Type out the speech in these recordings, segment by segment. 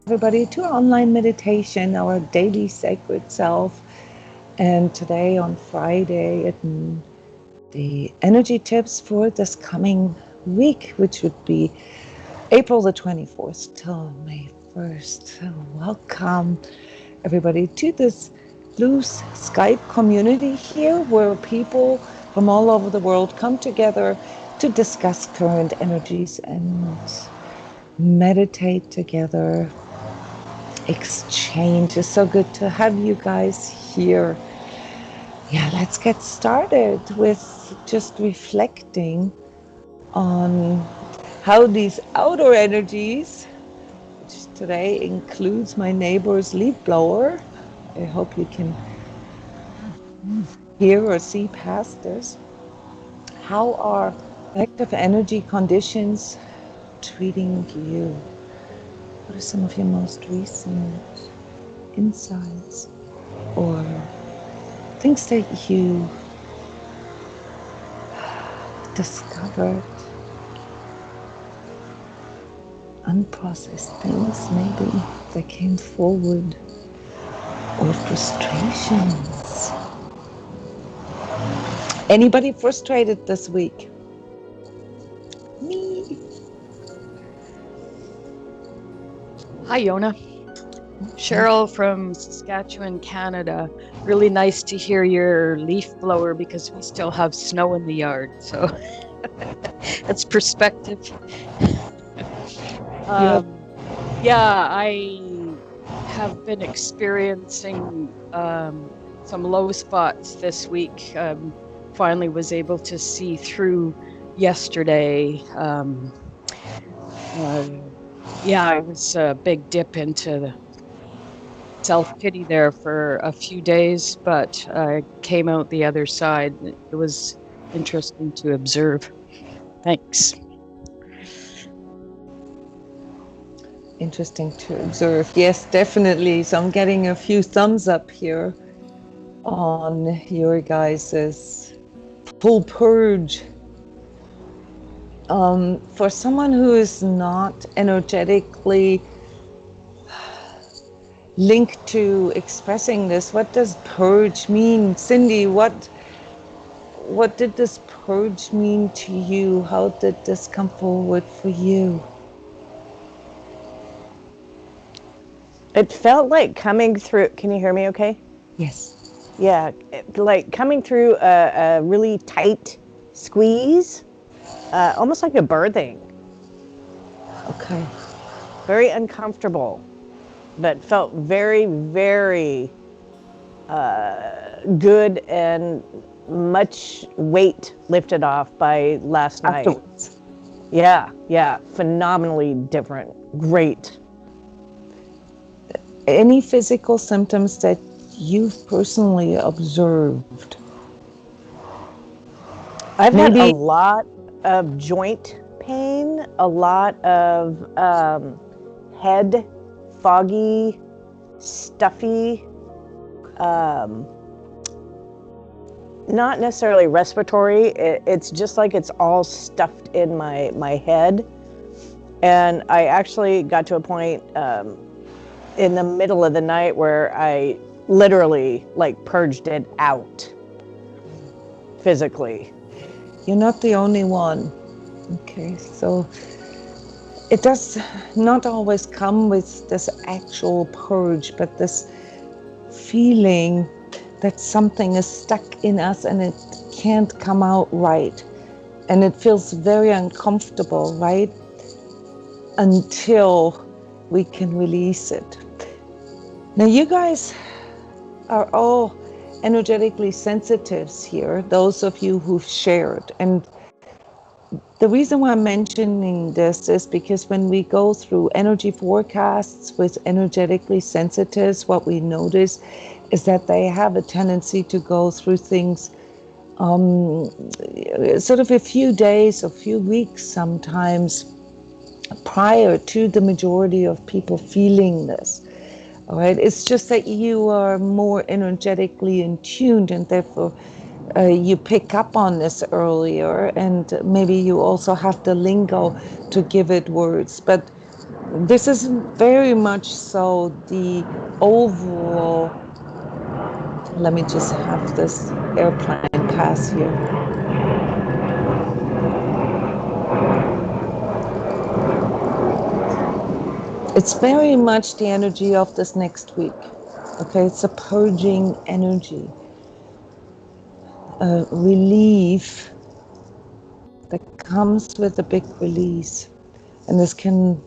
everybody to online meditation, our daily sacred self. And today on Friday, the energy tips for this coming week, which would be April the 24th till May 1st. So welcome everybody to this loose Skype community here where people from all over the world come together to discuss current energies and meditate together, exchange. It's so good to have you guys here. Yeah, let's get started with just reflecting on how these outer energies, which today includes my neighbor's leaf blower, I hope you can hear or see past this, how are collective energy conditions treating you? What are some of your most recent insights or things that you discovered? Unprocessed things maybe that came forward, or frustrations. Anybody frustrated this week? Me. Hi, Jona. Cheryl from Saskatchewan, Canada. Really nice to hear your leaf blower because we still have snow in the yard. So that's perspective. Yeah, I have been experiencing some low spots this week. Finally was able to see through yesterday. Yeah, it was a big dip into the self-pity there for a few days, but I came out the other side. It was interesting to observe. Thanks. Interesting to observe. Yes, definitely. So I'm getting a few thumbs up here on your guys's full purge. For someone who is not energetically linked to expressing this, what does purge mean? Cindy, what did this purge mean to you? How did this come forward for you? It felt like coming through. Can you hear me okay? Yes. Yeah, like coming through a really tight squeeze, almost like a birthing. Okay. Very uncomfortable, but felt very, very good and much weight lifted off by last night. Afterwards. Yeah, phenomenally different. Great. Any physical symptoms that you've personally observed? I've had a lot of joint pain, a lot of head, foggy, stuffy, not necessarily respiratory. It's just like it's all stuffed in my head. And I actually got to a point in the middle of the night where I literally like purged it out physically. You're not the only one. Okay, so it does not always come with this actual purge, but this feeling that something is stuck in us and it can't come out right. And it feels very uncomfortable, right? Until we can release it. Now, you guys are all energetically sensitives here, those of you who've shared. And the reason why I'm mentioning this is because when we go through energy forecasts with energetically sensitives, what we notice is that they have a tendency to go through things sort of a few days, a few weeks sometimes prior to the majority of people feeling this. All right, it's just that you are more energetically in tune, and therefore you pick up on this earlier, and maybe you also have the lingo to give it words. But This is very much so the overall. Let me just have this airplane pass here. It's very much the energy of this next week. Okay, it's a purging energy, a relief that comes with a big release. And this can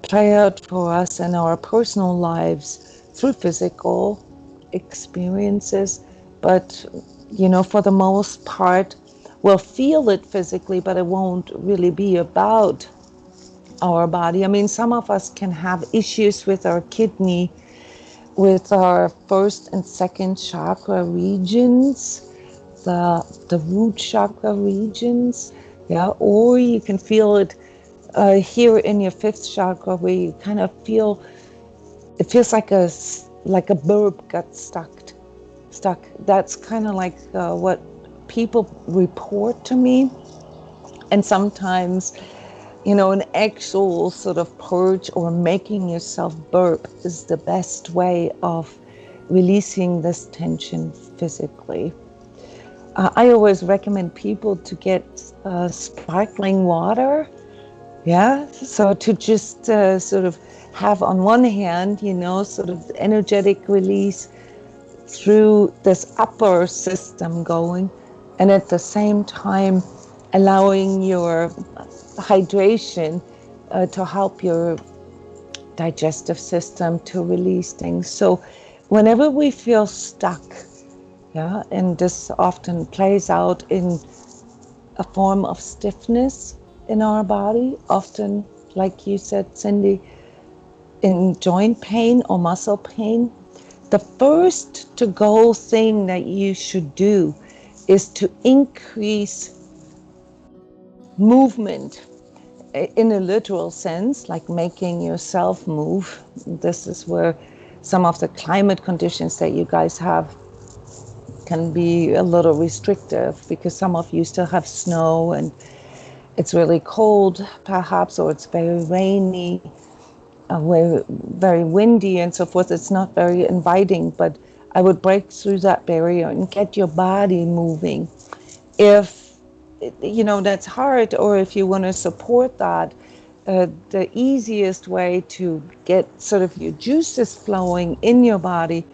play out for us in our personal lives through physical experiences, but for the most part, we'll feel it physically, but it won't really be about our body. I mean, some of us can have issues with our kidney, with our first and second chakra regions, the root chakra regions, yeah, or you can feel it here in your fifth chakra, where you kind of feel it feels like a burp got stuck. That's kind of like what people report to me, and sometimes an actual sort of purge or making yourself burp is the best way of releasing this tension physically. I always recommend people to get sparkling water. Yeah, so to just sort of have on one hand, sort of energetic release through this upper system going, and at the same time allowing your hydration to help your digestive system to release things. So whenever we feel stuck, yeah, and this often plays out in a form of stiffness in our body, often, like you said, Cindy, in joint pain or muscle pain, the first to go thing that you should do is to increase movement in a literal sense, like making yourself move. This is where some of the climate conditions that you guys have can be a little restrictive, because some of you still have snow and it's really cold perhaps, or it's very rainy, very windy and so forth. It's not very inviting, but I would break through that barrier and get your body moving. If that's hard, or if you want to support that, the easiest way to get sort of your juices flowing in your body,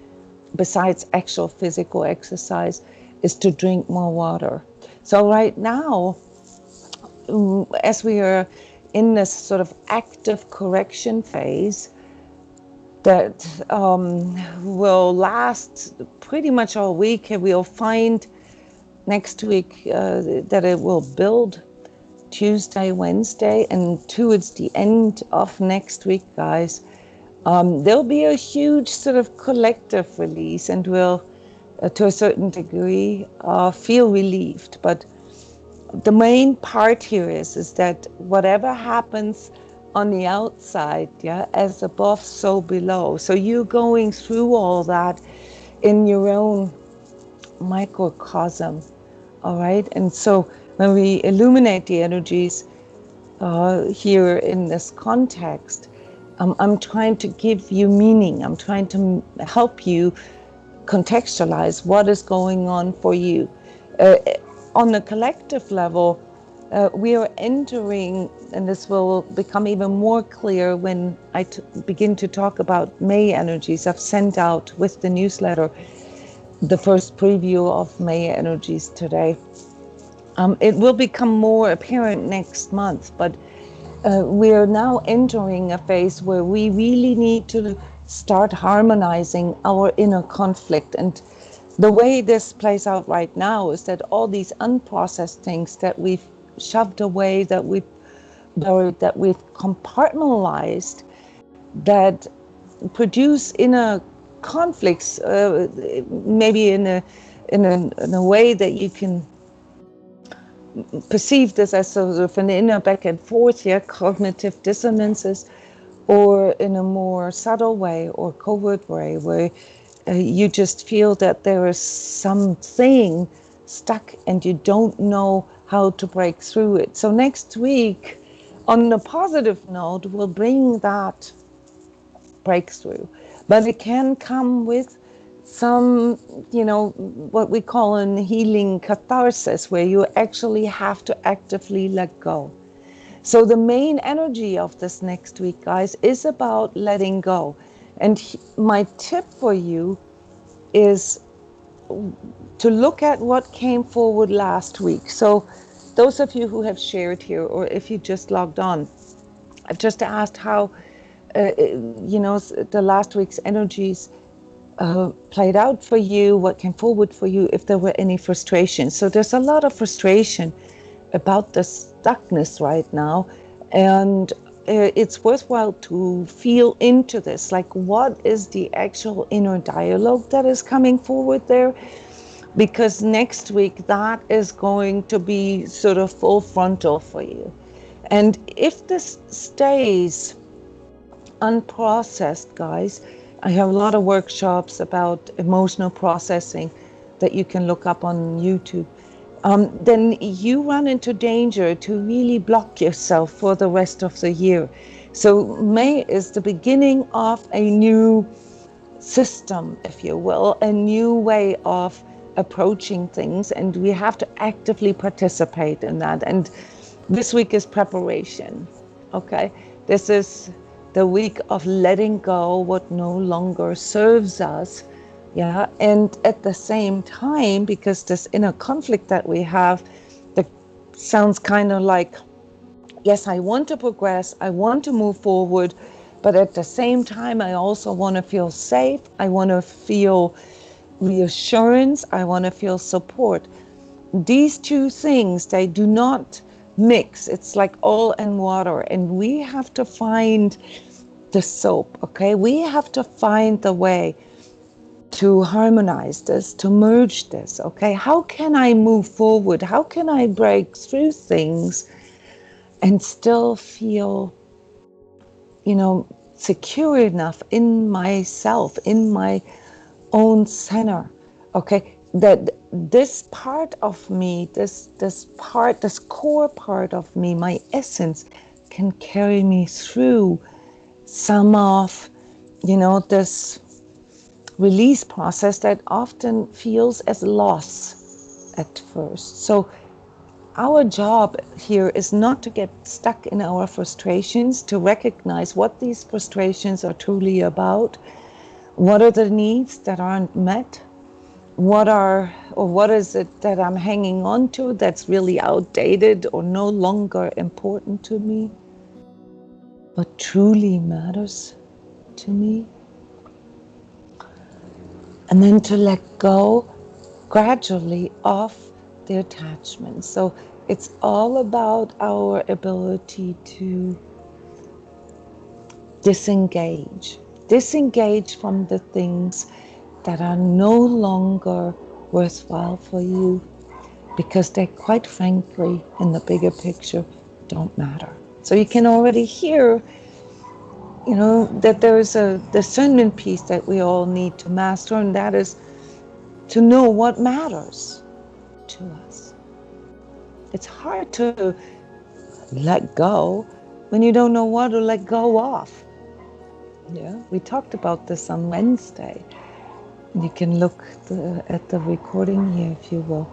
besides actual physical exercise, is to drink more water. So right now, as we are in this sort of active correction phase that will last pretty much all week, and we'll find next week that it will build Tuesday, Wednesday, and towards the end of next week, guys, there'll be a huge sort of collective release, and we'll, to a certain degree, feel relieved. But the main part here is that whatever happens on the outside, yeah, as above, so below. So you're going through all that in your own microcosm, all right? And so when we illuminate the energies here in this context, I'm trying to give you meaning. I'm trying to help you contextualize what is going on for you. On the collective level, we are entering, and this will become even more clear when I begin to talk about May energies. I've sent out with the newsletter the first preview of May energies today. It will become more apparent next month, but we are now entering a phase where we really need to start harmonizing our inner conflict. And the way this plays out right now is that all these unprocessed things that we've shoved away, that we've buried, that we've compartmentalized, that produce inner conflicts, maybe in a way that you can perceive this as sort of an inner back and forth, yeah, cognitive dissonances, or in a more subtle way or covert way, where you just feel that there is something stuck and you don't know how to break through it. So next week, on a positive note, will bring that breakthrough. But it can come with some, what we call an healing catharsis, where you actually have to actively let go. So the main energy of this next week, guys, is about letting go. And my tip for you is to look at what came forward last week. So those of you who have shared here, or if you just logged on, I've just asked how, the last week's energies played out for you, what came forward for you, if there were any frustration. So there's a lot of frustration about the stuckness right now. And it's worthwhile to feel into this, like what is the actual inner dialogue that is coming forward there? Because next week that is going to be sort of full frontal for you. And if this stays unprocessed, guys, I have a lot of workshops about emotional processing that you can look up on YouTube. Then you run into danger to really block yourself for the rest of the year. So May is the beginning of a new system, if you will, a new way of approaching things, and we have to actively participate in that. And this week is preparation, okay? This is the week of letting go what no longer serves us, yeah? And at the same time, because this inner conflict that we have, that sounds kind of like, yes, I want to progress, I want to move forward, but at the same time, I also want to feel safe, I want to feel reassurance, I want to feel support. These two things, they do not mix. It's like oil and water, and we have to find the soap, okay? We have to find the way to harmonize this, to merge this, okay? How can I move forward? How can I break through things and still feel, secure enough in myself, in my own center, okay? That this part of me, this core part of me, my essence, can carry me through some of, this release process that often feels as loss at first. So our job here is not to get stuck in our frustrations, to recognize what these frustrations are truly about. What are the needs that aren't met? What is it that I'm hanging on to that's really outdated or no longer important to me, but truly matters to me? And then to let go gradually of the attachment. So it's all about our ability to disengage from the things that are no longer worthwhile for you, because they, quite frankly, in the bigger picture, don't matter. So you can already hear, that there is a discernment piece that we all need to master, and that is to know what matters to us. It's hard to let go when you don't know what to let go of. Yeah, we talked about this on Wednesday. You can look at the recording here, if you will.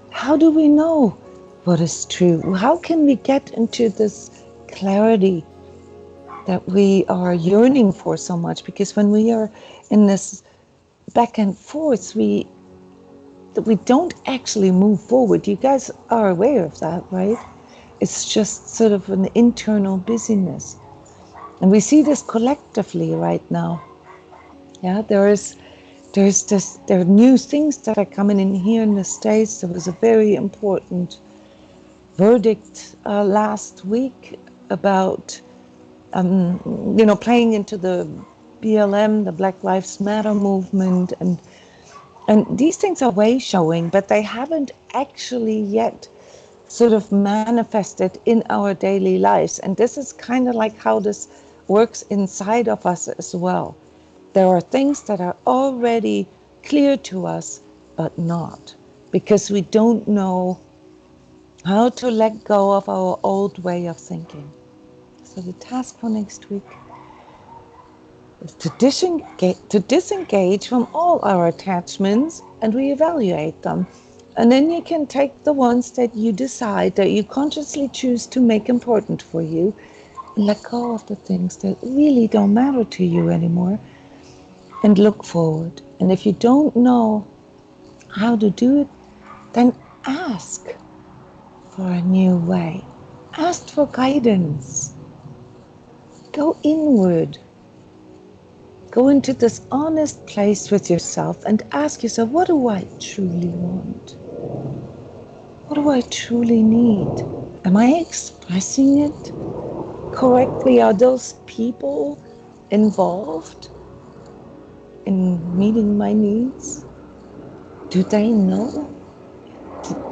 How do we know what is true? How can we get into this clarity that we are yearning for so much? Because when we are in this back and forth, we don't actually move forward. You guys are aware of that, right? It's just sort of an internal busyness. And we see this collectively right now. Yeah, there are new things that are coming in here in the States. There was a very important verdict last week about, playing into the BLM, the Black Lives Matter movement, and these things are way showing, but they haven't actually yet sort of manifested in our daily lives. And this is kind of like how this works inside of us as well. There are things that are already clear to us, but not, because we don't know how to let go of our old way of thinking. So the task for next week is to disengage from all our attachments and reevaluate them. And then you can take the ones that you decide, that you consciously choose to make important for you, and let go of the things that really don't matter to you anymore, and look forward. And if you don't know how to do it, then ask for a new way. Ask for guidance. Go inward. Go into this honest place with yourself and ask yourself, what do I truly want? What do I truly need? Am I expressing it correctly? Are those people involved in meeting my needs? Do they know?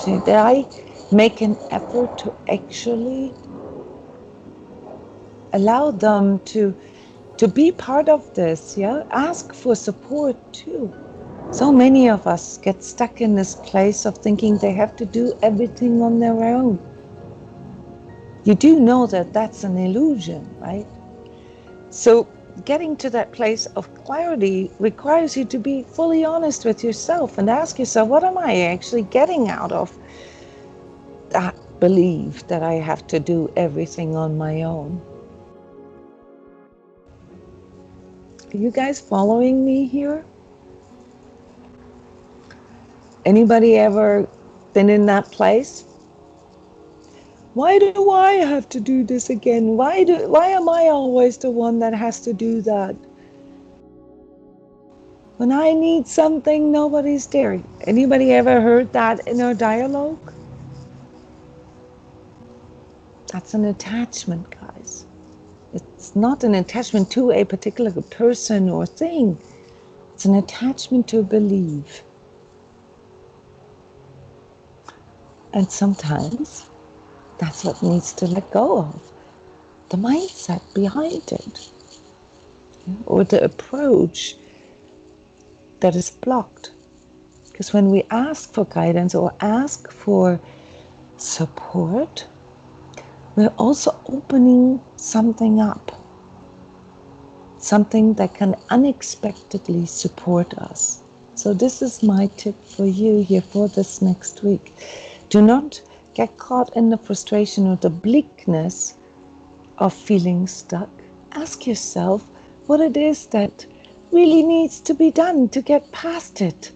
Did I make an effort to actually allow them to be part of this? Yeah, ask for support too. So many of us get stuck in this place of thinking they have to do everything on their own. You do know that that's an illusion, right? So getting to that place of clarity requires you to be fully honest with yourself and ask yourself, what am I actually getting out of that belief that I have to do everything on my own? Are you guys following me here? Anybody ever been in that place? Why do I have to do this again? Why am I always the one that has to do that? When I need something, nobody's there. Anybody ever heard that inner dialogue? That's an attachment, guys. It's not an attachment to a particular person or thing. It's an attachment to a belief. And sometimes that's what needs to let go of. The mindset behind it. Or the approach that is blocked. Because when we ask for guidance or ask for support, we're also opening something up. Something that can unexpectedly support us. So this is my tip for you here for this next week. Do not get caught in the frustration or the bleakness of feeling stuck. Ask yourself what it is that really needs to be done to get past it.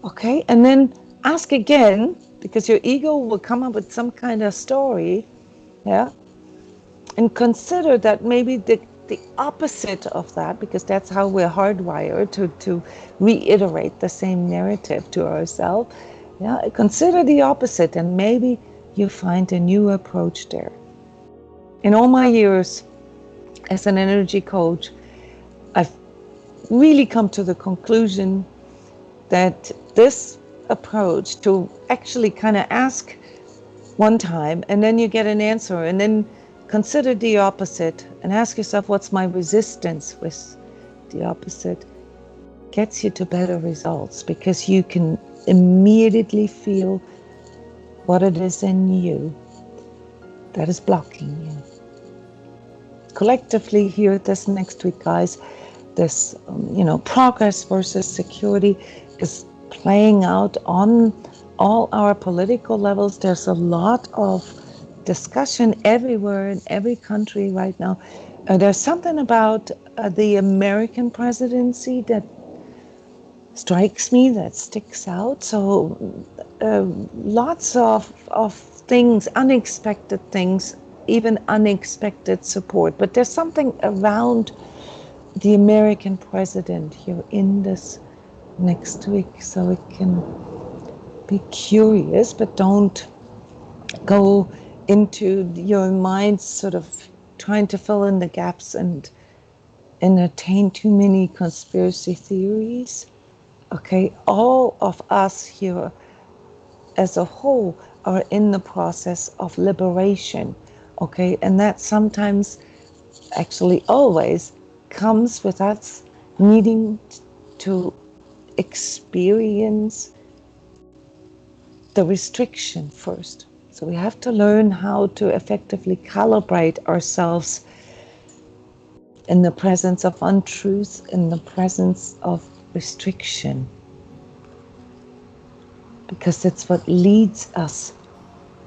Okay? And then ask again, because your ego will come up with some kind of story. Yeah? And consider that maybe the opposite of that, because that's how we're hardwired to reiterate the same narrative to ourselves. Yeah, consider the opposite, and maybe you find a new approach there. In all my years as an energy coach, I've really come to the conclusion that this approach to actually kind of ask one time and then you get an answer, and then consider the opposite and ask yourself, what's my resistance with the opposite, gets you to better results, because you can immediately feel what it is in you that is blocking you. Collectively here this next week, guys, this progress versus security is playing out on all our political levels. There's a lot of discussion everywhere in every country right now. There's something about the American presidency that strikes me, that sticks out. So lots of things, unexpected things, even unexpected support. But there's something around the American president here in this next week. So it can be curious, but don't go into your mind sort of trying to fill in the gaps and entertain too many conspiracy theories. Okay, all of us here as a whole are in the process of liberation. Okay, and that sometimes, actually always, comes with us needing to experience the restriction first. So we have to learn how to effectively calibrate ourselves in the presence of untruth, in the presence of restriction, because it's what leads us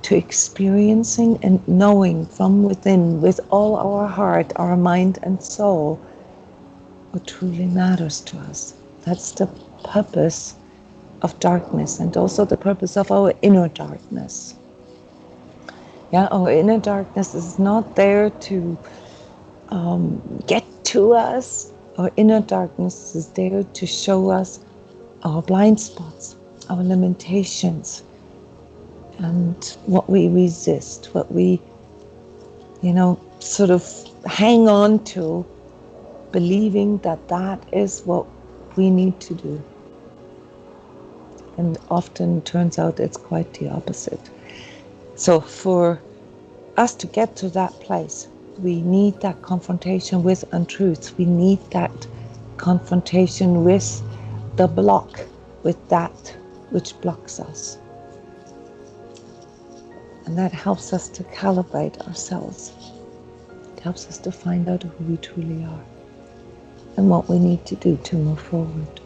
to experiencing and knowing from within, with all our heart, our mind and soul, what truly matters to us. That's the purpose of darkness, and also the purpose of our inner darkness. Yeah, our inner darkness is not there to get to us. Our inner darkness is there to show us our blind spots, our limitations, and what we resist, what we, sort of hang on to, believing that that is what we need to do. And often turns out it's quite the opposite. So for us to get to that place, we need that confrontation with untruth. We need that confrontation with the block, with that which blocks us. And that helps us to calibrate ourselves. It helps us to find out who we truly are and what we need to do to move forward.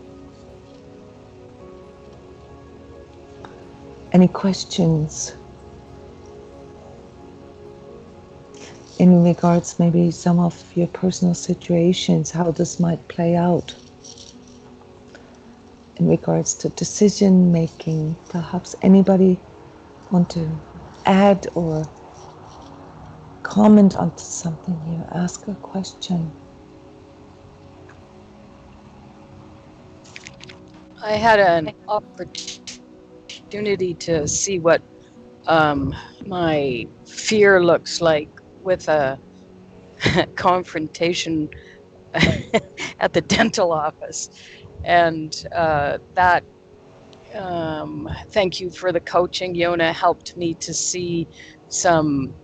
Any questions in regards maybe some of your personal situations, how this might play out in regards to decision making? Perhaps anybody want to add or comment onto something here, ask a question. I had an opportunity to see what my fear looks like with a confrontation at the dental office. And that, thank you for the coaching, Jona, helped me to see some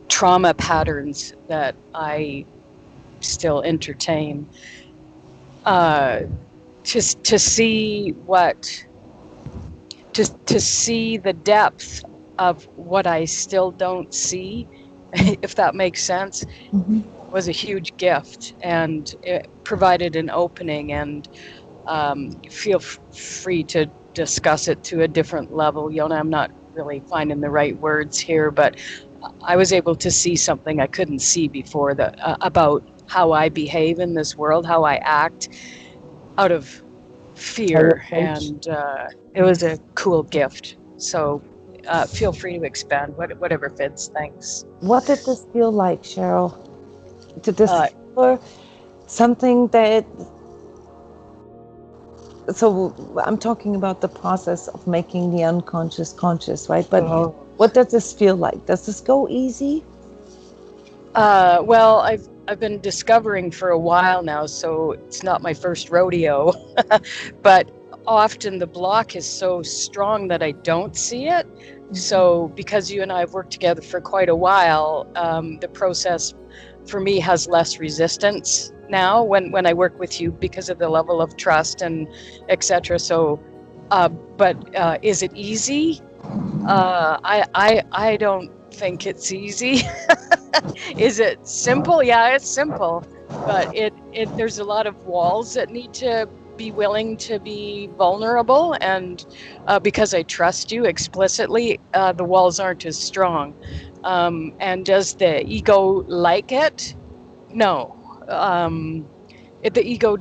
trauma patterns that I still entertain. Just to see to see the depth of what I still don't see, if that makes sense, was a huge gift, and it provided an opening, and feel free to discuss it to a different level. Jona, I'm not really finding the right words here, but I was able to see something I couldn't see before, that about how I behave in this world, how I act out of fear, and it was a cool gift. So feel free to expand, whatever fits. Thanks. What did this feel like, Cheryl? Did this feel something that... So I'm talking about the process of making the unconscious conscious, right? But what does this feel like? Does this go easy? Well, I've been discovering for a while now, so it's not my first rodeo. But often the block is so strong that I don't see it. So because you and I have worked together for quite a while, the process for me has less resistance now when I work with you, because of the level of trust and etc. So, but is it easy? I don't think it's easy. Is it simple? Yeah, it's simple, but there's a lot of walls that need to be willing to be vulnerable, and because I trust you explicitly, the walls aren't as strong. And does the ego like it? No. The ego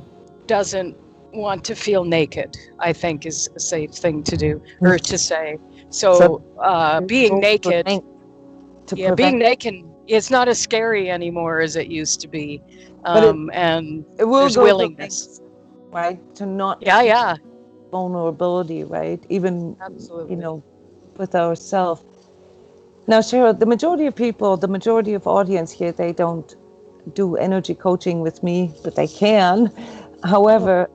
doesn't want to feel naked, I think, is a safe thing to do, or to say. So being naked, being naked, it's not as scary anymore as it used to be. And it will there's willingness, right? To not vulnerability, right? Even, absolutely, with ourselves. Now, Cheryl, the majority of people, the majority of audience here, they don't do energy coaching with me, but they can. However,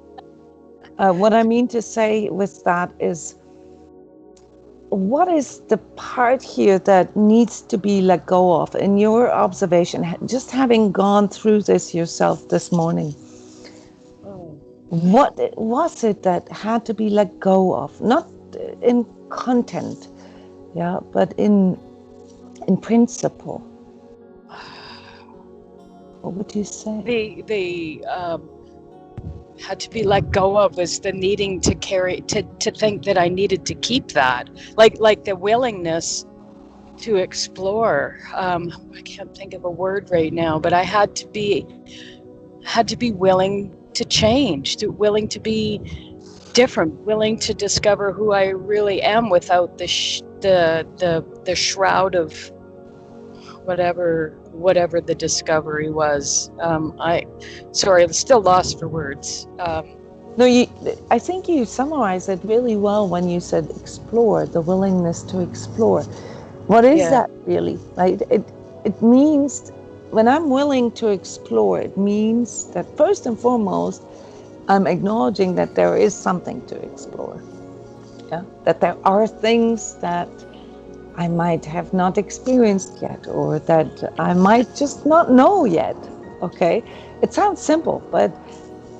what I mean to say with that is, what is the part here that needs to be let go of in your observation, just having gone through this yourself this morning? What was it that had to be let go of? Not in content, yeah, but in principle. What would you say? The had to be let go of was the needing to think that I needed to keep that, like the willingness to explore. I can't think of a word right now, but I had to be willing to change, willing to be different, willing to discover who I really am without the shroud of whatever the discovery was. I'm still lost for words. No, I think you summarized it really well when you said explore, the willingness to explore. What is that really? Right? It means, when I'm willing to explore, it means that first and foremost, I'm acknowledging that there is something to explore. Yeah? That there are things that I might have not experienced yet, or that I might just not know yet. Okay? It sounds simple, but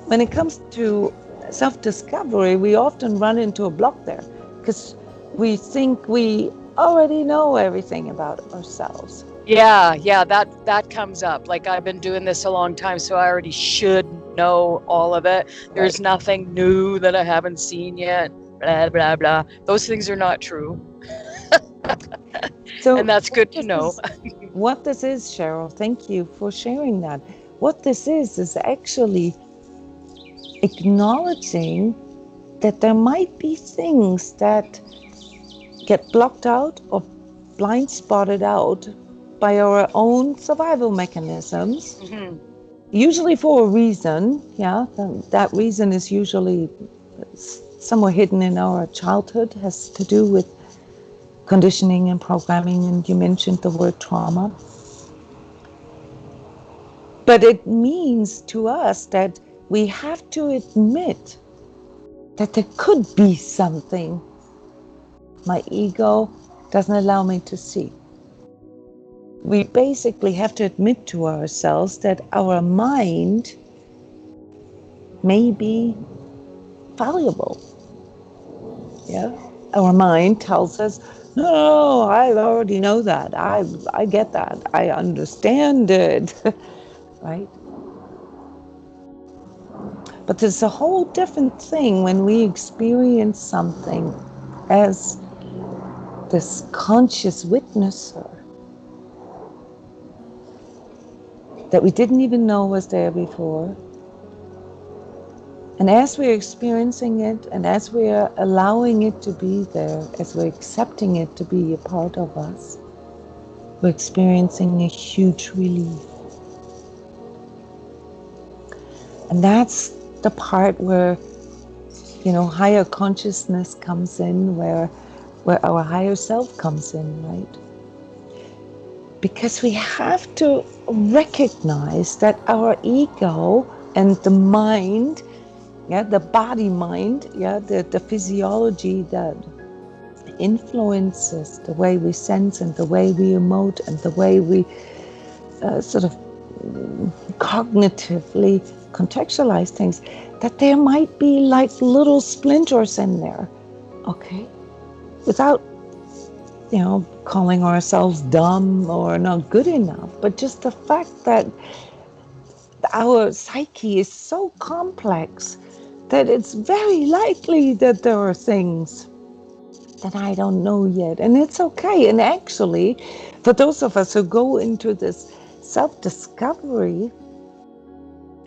when it comes to self-discovery, we often run into a block there because we think we already know everything about ourselves. Yeah, that comes up. Like, I've been doing this a long time, so I already should know all of it. There's nothing new that I haven't seen yet. Blah, blah, blah. Those things are not true. So and that's good to know. What this is, Cheryl, thank you for sharing that. What this is actually acknowledging that there might be things that get blocked out or blind spotted out by our own survival mechanisms, usually for a reason. Yeah, that reason is usually somewhere hidden in our childhood, has to do with conditioning and programming, and you mentioned the word trauma. But it means to us that we have to admit that there could be something my ego doesn't allow me to see. We basically have to admit to ourselves that our mind may be valuable. Yeah, our mind tells us, no, I already know that. I get that. I understand it. Right? But there's a whole different thing when we experience something as this conscious witnesser that we didn't even know was there before. And as we're experiencing it, and as we're allowing it to be there, as we're accepting it to be a part of us, we're experiencing a huge relief. And that's the part where, higher consciousness comes in, where our higher self comes in, right? Because we have to recognize that our ego and the mind, the body mind, the physiology that influences the way we sense and the way we emote and the way we sort of cognitively contextualize things, that there might be like little splinters in there, okay? Without, calling ourselves dumb or not good enough, but just the fact that our psyche is so complex that it's very likely that there are things that I don't know yet. And it's okay. And actually, for those of us who go into this self-discovery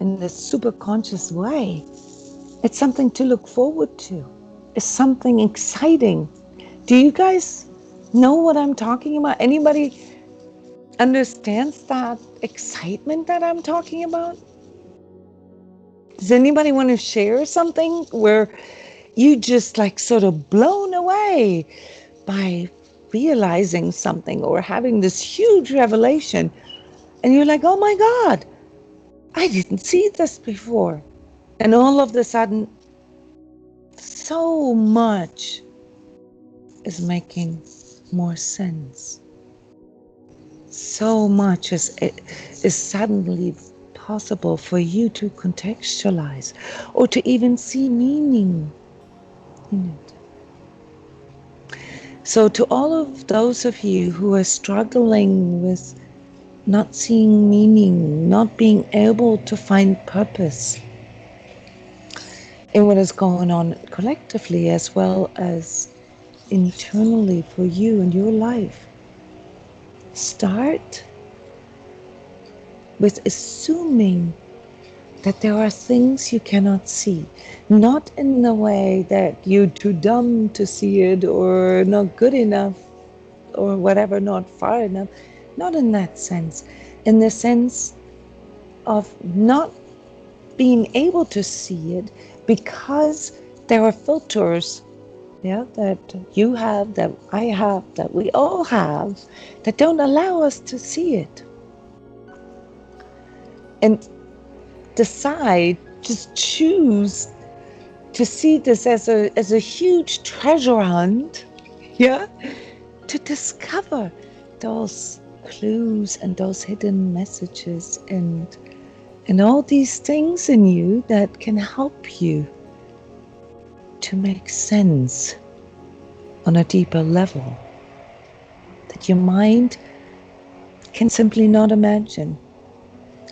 in this super conscious way, it's something to look forward to. It's something exciting. Do you guys know what I'm talking about? Anybody understands that excitement that I'm talking about? Does anybody want to share something where you just like sort of blown away by realizing something or having this huge revelation, and you're like, oh my God, I didn't see this before. And all of a sudden, so much is making more sense. So much is suddenly possible for you to contextualize or to even see meaning in it. So to all of those of you who are struggling with not seeing meaning, not being able to find purpose in what is going on collectively as well as internally for you and your life, start with assuming that there are things you cannot see, not in the way that you're too dumb to see it or not good enough or whatever, not far enough, not in that sense, in the sense of not being able to see it because there are filters, yeah, that you have, that I have, that we all have, that don't allow us to see it. And decide, just choose to see this as a huge treasure hunt, yeah, to discover those clues and those hidden messages and all these things in you that can help you to make sense on a deeper level that your mind can simply not imagine.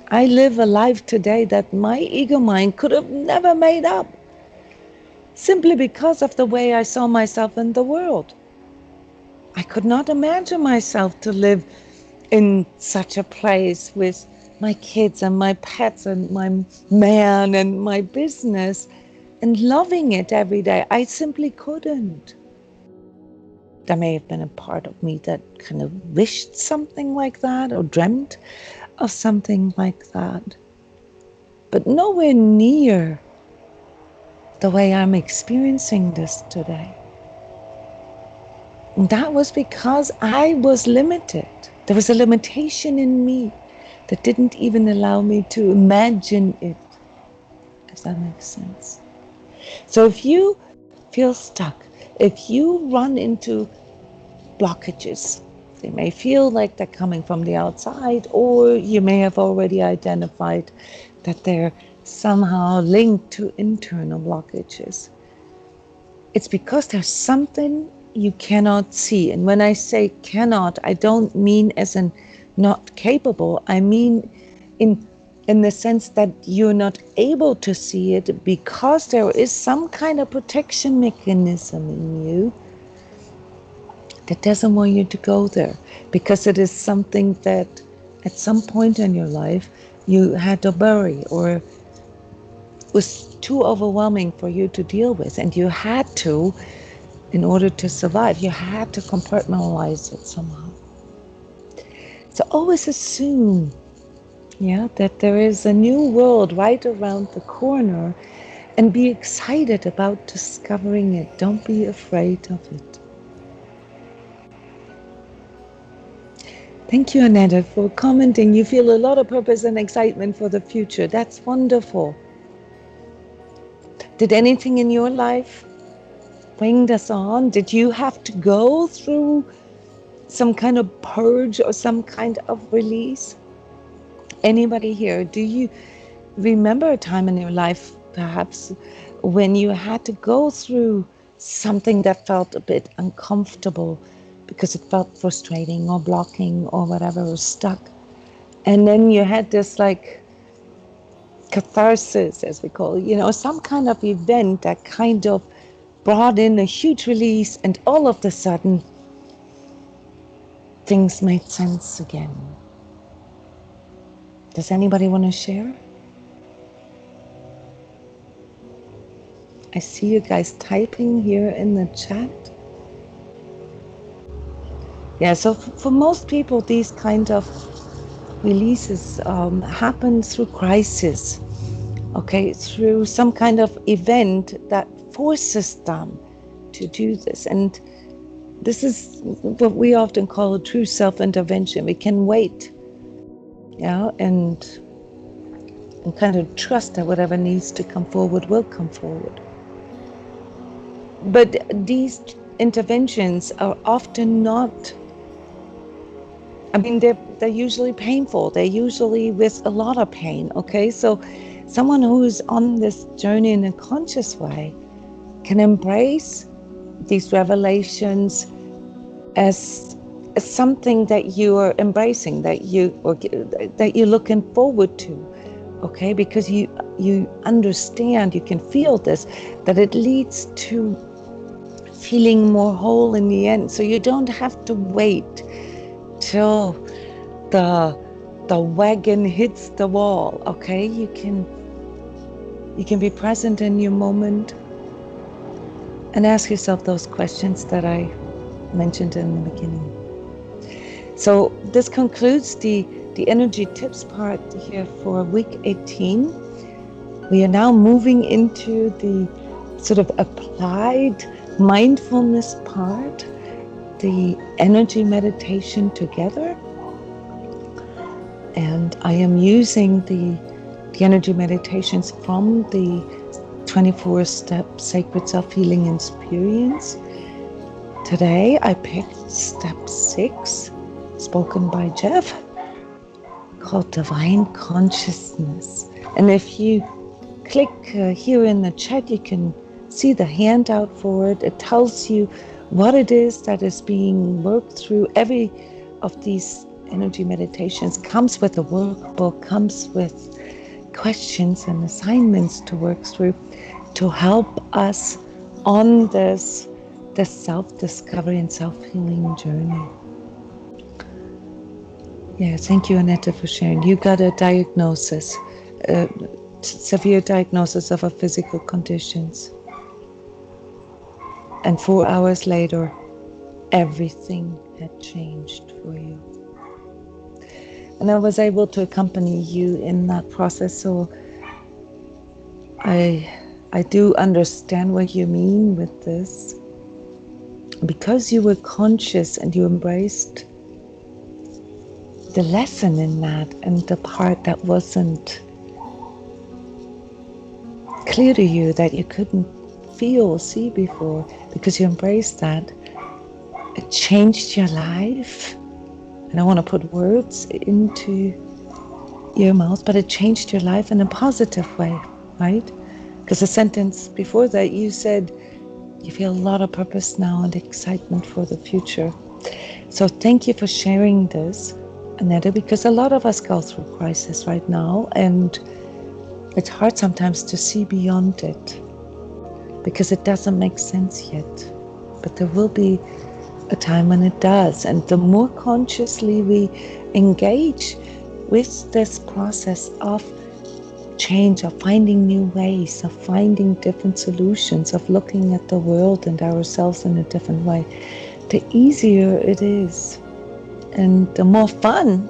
I live a life today that my ego mind could have never made up, simply because of the way I saw myself in the world. I could not imagine myself to live in such a place with my kids and my pets and my man and my business and loving it every day. I simply couldn't. There may have been a part of me that kind of wished something like that or dreamt of something like that, but nowhere near the way I'm experiencing this today. And that was because I was limited. There was a limitation in me that didn't even allow me to imagine it, if that makes sense. So if you feel stuck, if you run into blockages, they may feel like they're coming from the outside, or you may have already identified that they're somehow linked to internal blockages. It's because there's something you cannot see. And when I say cannot, I don't mean as in not capable. I mean in the sense that you're not able to see it because there is some kind of protection mechanism in you that doesn't want you to go there, because it is something that at some point in your life you had to bury or was too overwhelming for you to deal with, and you had to, in order to survive, you had to compartmentalize it somehow. So always assume, yeah, that there is a new world right around the corner, and be excited about discovering it. Don't be afraid of it. Thank you, Annette, for commenting. You feel a lot of purpose and excitement for the future. That's wonderful. Did anything in your life bring this on? Did you have to go through some kind of purge or some kind of release? Anybody here, do you remember a time in your life, perhaps, when you had to go through something that felt a bit uncomfortable because it felt frustrating or blocking or whatever, or stuck? And then you had this like catharsis, as we call it, some kind of event that kind of brought in a huge release, and all of a sudden things made sense again. Does anybody want to share? I see you guys typing here in the chat. Yeah, so for most people, these kind of releases happen through crisis, okay, through some kind of event that forces them to do this. And this is what we often call a true self-intervention. We can wait, and kind of trust that whatever needs to come forward will come forward. But these interventions are often not, they're usually painful. They're usually with a lot of pain, okay? So someone who's on this journey in a conscious way can embrace these revelations as something that you are embracing, that you're looking forward to, okay? Because you understand, you can feel this, that it leads to feeling more whole in the end. So you don't have to wait till the wagon hits the wall, okay? You can be present in your moment and ask yourself those questions that I mentioned in the beginning. So this concludes the energy tips part here for week 18. We are now moving into the sort of applied mindfulness part, the energy meditation together. And I am using the energy meditations from the 24-step sacred self-healing experience. Today I picked step 6, spoken by Jeff, called Divine Consciousness. And if you click here in the chat, you can see the handout for it. It tells you what it is that is being worked through. Every of these energy meditations comes with a workbook, comes with questions and assignments to work through to help us on this self-discovery and self-healing journey. Yeah, thank you, Annette, for sharing. You got a diagnosis, severe diagnosis of a physical conditions. And 4 hours later, everything had changed for you. And I was able to accompany you in that process, so I do understand what you mean with this. Because you were conscious and you embraced the lesson in that, and the part that wasn't clear to you, that you couldn't feel or see before, because you embraced that, it changed your life. I don't want to put words into your mouth, but it changed your life in a positive way, right? Because the sentence before that, you said you feel a lot of purpose now and excitement for the future. So thank you for sharing this, Annette, because a lot of us go through crisis right now, and it's hard sometimes to see beyond it because it doesn't make sense yet. But there will be a time when it does. And the more consciously we engage with this process of change, of finding new ways, of finding different solutions, of looking at the world and ourselves in a different way, the easier it is. And the more fun,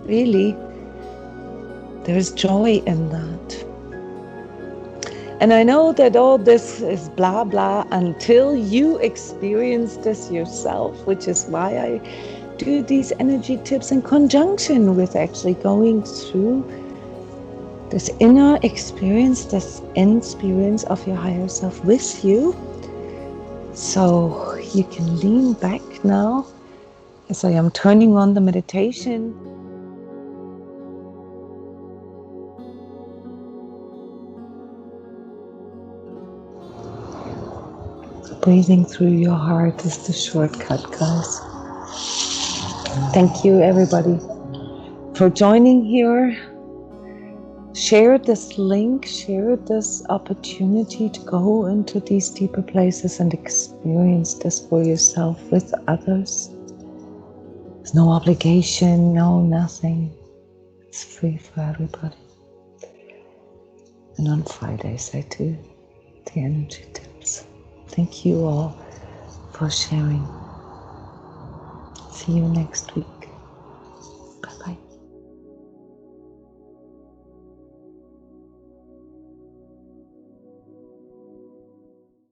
really, there's joy in that. And I know that all this is blah, blah, until you experience this yourself, which is why I do these energy tips in conjunction with actually going through this inner experience, this experience of your higher self with you. So you can lean back now as I am turning on the meditation. Breathing through your heart is the shortcut, guys. Thank you, everybody, for joining here. Share this link, share this opportunity to go into these deeper places and experience this for yourself with others. There's no obligation, no nothing. It's free for everybody. And on Fridays I do the energy tips. Thank you all for sharing. See you next week. Bye-bye.